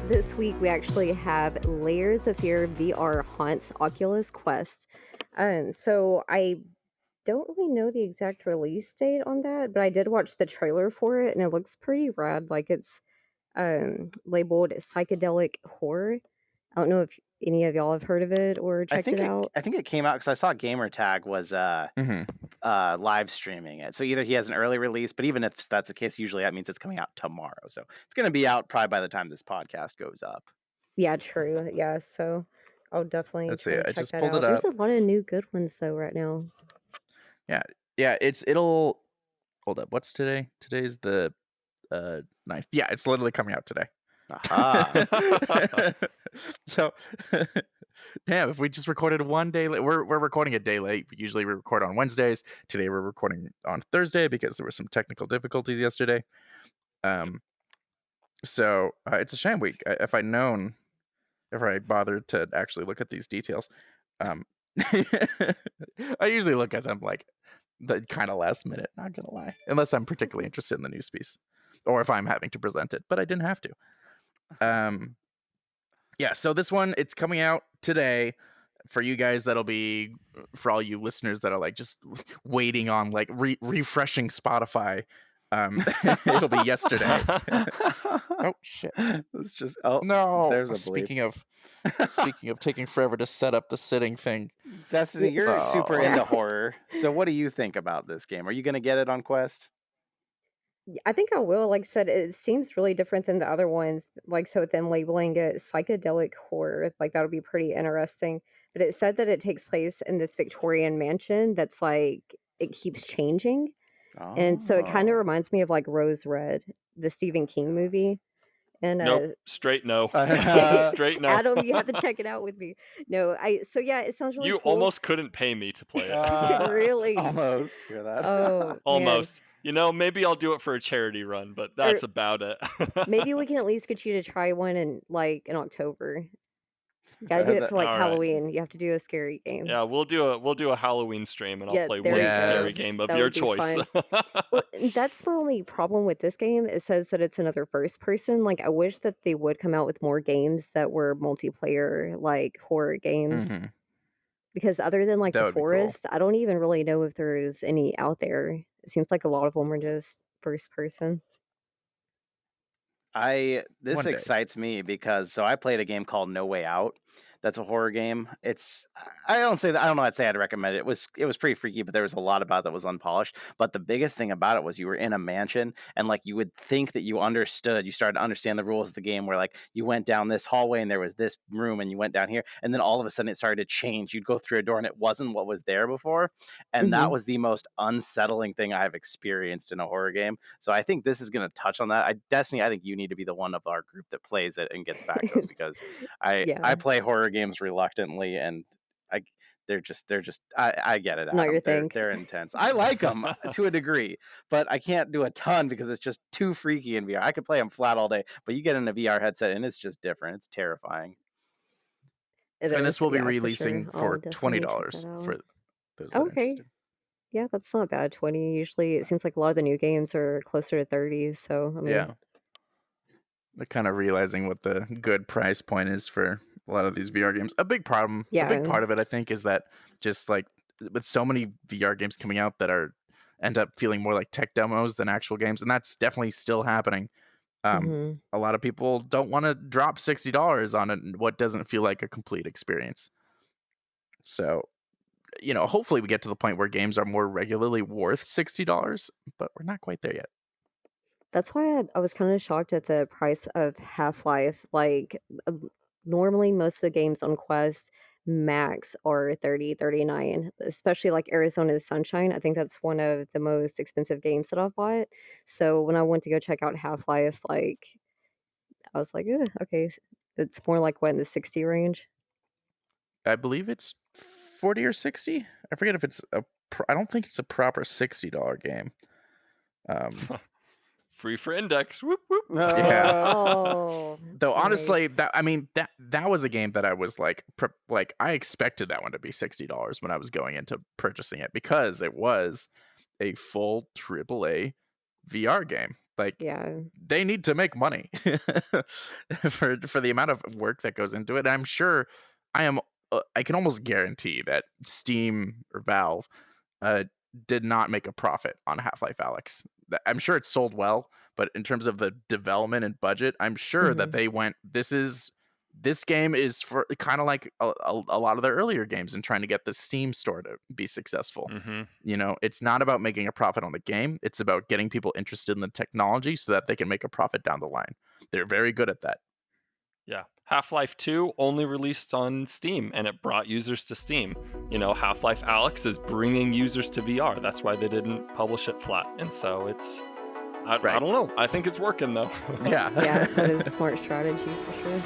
This week we actually have Layers of Fear VR haunts Oculus Quest. So I don't really know the exact release date on that, but I did watch the trailer for it and it looks pretty rad. Like it's labeled psychedelic horror. I don't know if any of y'all have heard of it or I checked it think it out. I think it came out because I saw Gamertag was Mhm. live streaming it. So either he has an early release, but even if that's the case, usually that means it's coming out tomorrow. So it's going to be out probably by the time this podcast goes up. Yeah, true. Yeah, so I'll definitely Let's try see. to I check just that pulled it out. There's up. a lot of new good ones though right now. Yeah. Yeah, it'll hold up. What's today? Today's the 9th. Yeah, it's literally coming out today. Aha. So damn, if we just recorded one day late, we're recording a day late. Usually we record on Wednesdays. Today we're recording on Thursday because there were some technical difficulties yesterday. So it's a shame if I'd known, if I bothered to actually look at these details. Um I usually look at them like the kind of last minute, not gonna lie, unless I'm particularly interested in the news piece or if I'm having to present it, but I didn't have to. Um, yeah, so this one, it's coming out today. For you guys, that'll be for all you listeners that are like just waiting on like refreshing Spotify. It'll be yesterday. Oh shit! It's just No. there's a bleep. Speaking of taking forever to set up the sitting thing, Destiny, you're super Oh. into horror. So what do you think about this game? Are you going to get it on Quest? I think I will. Like I said, it seems really different than the other ones. Like, so with them labeling it psychedelic horror, like that'll be pretty interesting. But it said that it takes place in this Victorian mansion that's like it keeps changing. And so it kind of Oh. reminds me of like Rose Red, the Stephen King movie. And Nope. Straight no. Straight no. Adam, you have to check it out with me. No, so yeah, it sounds really You cool. almost couldn't pay me to play it. Really? Almost. Hear that? Oh, man. Almost. You know, maybe I'll do it for a charity run, but that's about it. Maybe we can at least get you to try one in October. Gotta do it for like All right. Halloween. You have to do a scary game. Yeah, we'll do a Halloween stream, and I'll Yeah, play there one you go. scary game of That your would be choice. fun. Well, that's my only problem with this game. It says that it's another first person. Like, I wish that they would come out with more games that were multiplayer, like horror games. Mhm. Because other than like That The would be cool. Forest, I don't even really know if there's any out there. It seems like a lot of them are just first person. This One day. excites me because I played a game called No Way Out. That's a horror game. I don't say that. I don't know. I'd say I'd recommend it. It was pretty freaky, but there was a lot about it that was unpolished. But the biggest thing about it was you were in a mansion, and like you would think that you understood. You started to understand the rules of the game, where like you went down this hallway and there was this room, and you went down here, and then all of a sudden it started to change. You'd go through a door and it wasn't what was there before, and that Mhm. was the most unsettling thing I have experienced in a horror game. So I think this is going to touch on that. Destiny, I think you need to be the one of our group that plays it and gets back to us because I Yeah. play horror games reluctantly, and they're just I get it. Not Adam. your thing. They're intense. I like them to a degree, but I can't do a ton because it's just too freaky in VR. I could play them flat all day, but you get in a VR headset and it's just different. It's terrifying. It And is, this will be yeah, for releasing sure. for I'll definitely check $20 that out. for those that are Okay. interested. Yeah, that's not bad. 20. Usually it seems like a lot of the new games are closer to 30. So, I mean, Yeah. They're kind of realizing what the good price point is for a lot of these VR games. A big part yeah. of it, I think, is that just like with so many VR games coming out that end up feeling more like tech demos than actual games, and that's definitely still happening. Mhm. A lot of people don't want to drop $60 on it, what doesn't feel like a complete experience. So, hopefully we get to the point where games are more regularly worth $60, but we're not quite there yet. That's why I was kind of shocked at the price of Half-Life. Like, normally most of the games on Quest max are 30, 39, especially like Arizona Sunshine. I think that's one of the most expensive games that I've bought. So when I went to go check out Half-Life, like, I was like, okay, it's more like what in the 60 range. I believe it's 40 or 60. I forget if it's I don't think it's a proper $60 game. Free for Index. Whoop whoop. Yeah. Oh, Though honestly, nice. that was a game that I was like I expected that one to be $60 when I was going into purchasing it because it was a full AAA VR game. Like, Yeah. they need to make money for the amount of work that goes into it. I'm sure I am I can almost guarantee that Steam or Valve uh, did not make a profit on Half-Life Alyx. I'm sure it sold well, but in terms of the development and budget, I'm sure that Mhm. they went, this game is for kind of like a lot of the earlier games and trying to get the Steam store to be successful. Hmm. You know, it's not about making a profit on the game. It's about getting people interested in the technology so that they can make a profit down the line. They're very good at that. Yeah. Half-Life 2 only released on Steam, and it brought users to Steam. Half-Life Alyx is bringing users to VR. That's why they didn't publish it flat. And so I Right. don't know. I think it's working though. Yeah, that Yeah. is a smart strategy for sure.